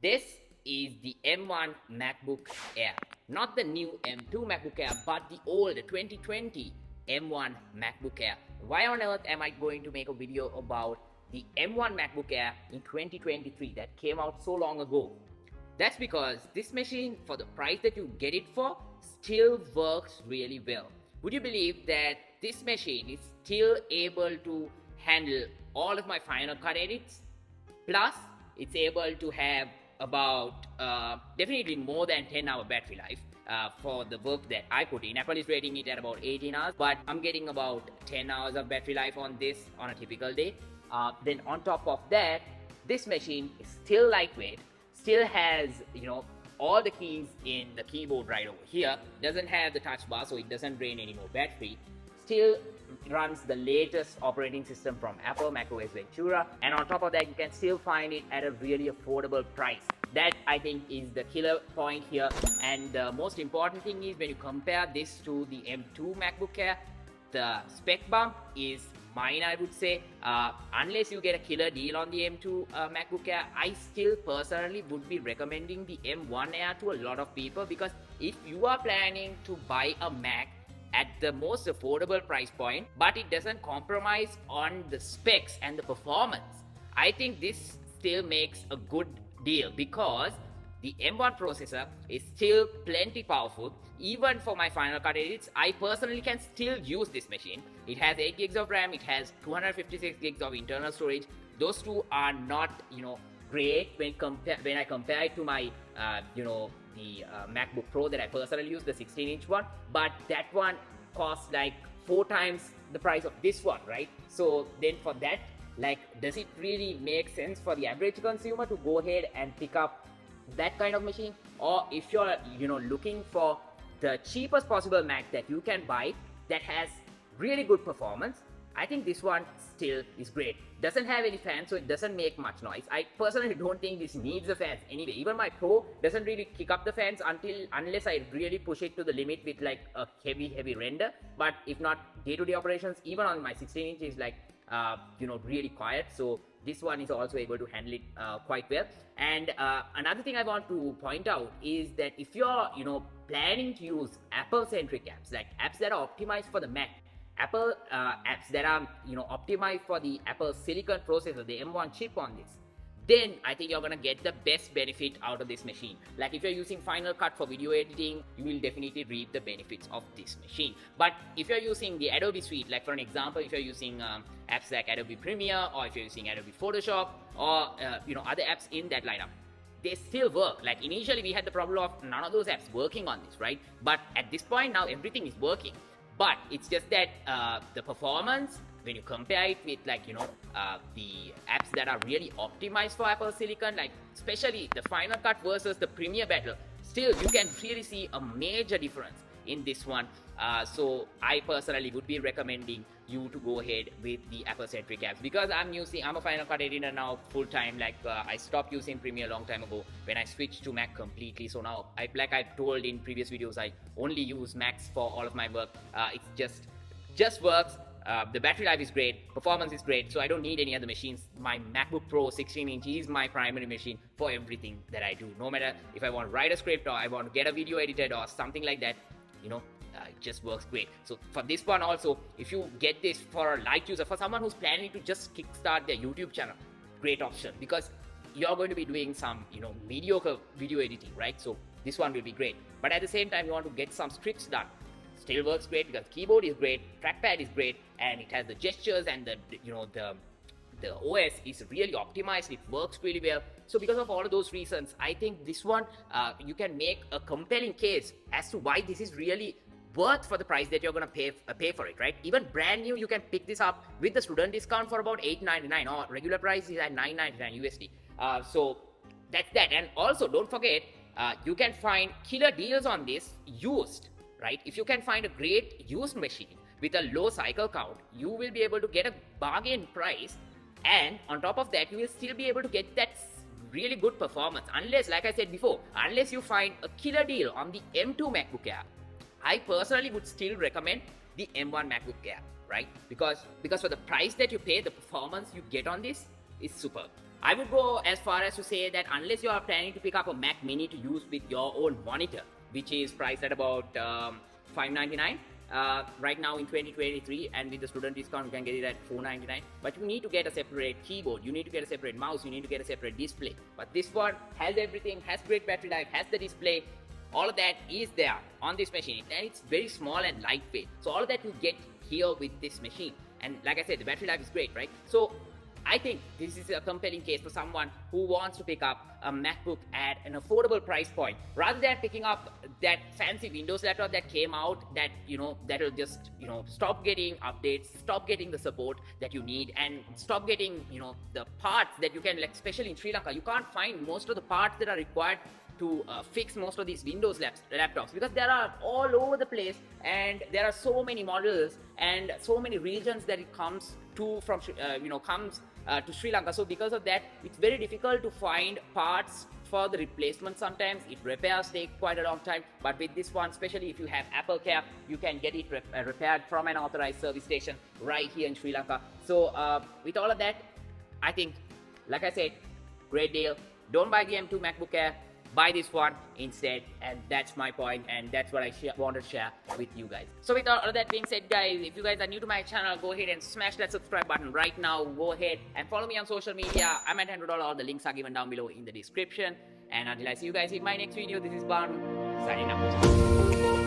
This is the M1 MacBook Air. Not the new M2 MacBook Air, but the old 2020 M1 MacBook Air. Why on earth am I going to make a video about the M1 MacBook Air in 2023 that came out so long ago? That's because this machine, for the price that you get it for, still works really well. Would you believe that this machine is still able to handle all of my Final Cut edits? Plus, it's able to have about definitely more than 10-hour battery life for the work that I put in. Apple is rating it at about 18 hours, but I'm getting about 10 hours of battery life on this on a typical day. Then on top of that, this machine is still lightweight, still has, all the keys in the keyboard right over here. Doesn't have the touch bar, so it doesn't drain any more battery. Still runs the latest operating system from Apple, macOS Ventura, and on top of that, you can still find it at a really affordable price. That, I think, is the killer point here. And the most important thing is when you compare this to the M2 MacBook Air, the spec bump is mine, I would say. Unless you get a killer deal on the M2 MacBook Air, I still personally would be recommending the M1 Air to a lot of people, because if you are planning to buy a Mac at the most affordable price point, but it doesn't compromise on the specs and the performance, I think this still makes a good deal, because the M1 processor is still plenty powerful. Even for my Final Cut edits, I personally can still use this machine. It has 8 gigs of RAM, it has 256 gigs of internal storage. Those two are not, great when I compare it to my, the MacBook Pro that I personally use, the 16-inch one. But that one costs like 4 times the price of this one, right? So then for that, does it really make sense for the average consumer to go ahead and pick up that kind of machine? Or if you're looking for the cheapest possible Mac that you can buy that has really good performance, I think this one still is great. Doesn't have any fans, so it doesn't make much noise. I personally don't think this needs the fans anyway. Even my Pro doesn't really kick up the fans unless I really push it to the limit with like a heavy render. But if not, day-to-day operations, even on my 16-inch is like really quiet. So this one is also able to handle it quite well. And another thing I want to point out is that if you're planning to use Apple-centric apps, like apps that are optimized for the Mac, Apple apps that are optimized for the Apple Silicon processor, the M1 chip on this, then I think you're gonna get the best benefit out of this machine. Like if you're using Final Cut for video editing, you will definitely reap the benefits of this machine. But if you're using the Adobe suite, like for an example, if you're using apps like Adobe Premiere, or if you're using Adobe Photoshop, or other apps in that lineup, they still work. Like initially we had the problem of none of those apps working on this, right? But at this point now everything is working. But it's just that the performance, when you compare it with the apps that are really optimized for Apple Silicon, like especially the Final Cut versus the Premiere battle, still you can really see a major difference in this one. So I personally would be recommending you to go ahead with the Apple-centric apps, because I'm a Final Cut editor now full-time. I stopped using Premiere a long time ago when I switched to Mac completely. So now, like I've told in previous videos, I only use Macs for all of my work. It just works. The battery life is great, performance is great, so I don't need any other machines. My MacBook Pro 16-inch is my primary machine for everything that I do. No matter if I want to write a script or I want to get a video edited or something like that, it just works great. So for this one also, if you get this for a light user, for someone who's planning to just kickstart their YouTube channel, great option, because you're going to be doing some mediocre video editing, right? So this one will be great. But at the same time, you want to get some scripts done, still works great, because keyboard is great, trackpad is great, and it has the gestures, and the OS is really optimized. It works really well. So because of all of those reasons, I think this one you can make a compelling case as to why this is really worth for the price that you're gonna pay for it, right? Even brand new, you can pick this up with the student discount for about $8.99, or regular price is at $9.99 USD. So that's that. And also don't forget, you can find killer deals on this used, right? If you can find a great used machine with a low cycle count, you will be able to get a bargain price. And on top of that, you will still be able to get that really good performance. Unless, like I said before, unless you find a killer deal on the M2 MacBook Air, I personally would still recommend the M1 MacBook Air, right? Because for the price that you pay, the performance you get on this is superb. I would go as far as to say that unless you are planning to pick up a Mac Mini to use with your own monitor, which is priced at about $599 right now in 2023, and with the student discount you can get it at $499. But you need to get a separate keyboard, you need to get a separate mouse, you need to get a separate display. But this one has everything, has great battery life, has the display. All of that is there on this machine, and it's very small and lightweight. So all of that you get here with this machine. And like I said, the battery life is great, right? So I think this is a compelling case for someone who wants to pick up a MacBook at an affordable price point, rather than picking up that fancy Windows laptop that came out that, that will just, stop getting updates, stop getting the support that you need, and stop getting, the parts that you can, like, especially in Sri Lanka, you can't find most of the parts that are required to fix most of these Windows laptops, because there are all over the place, and there are so many models and so many regions that it comes to from to Sri Lanka. So because of that, it's very difficult to find parts for the replacement. Sometimes it repairs take quite a long time, but with this one, especially if you have Apple Care, you can get it repaired from an authorized service station right here in Sri Lanka. So with all of that, I think, like I said, great deal. Don't buy the M2 MacBook Air, buy this one instead. And that's my point, and that's what I wanted to share with you guys. So with all of that being said, guys, if you guys are new to my channel, go ahead and smash that subscribe button right now. Go ahead and follow me on social media. I'm at Andro Dollar. The links are given down below in the description. And until I see you guys in my next video, this is Banu signing out.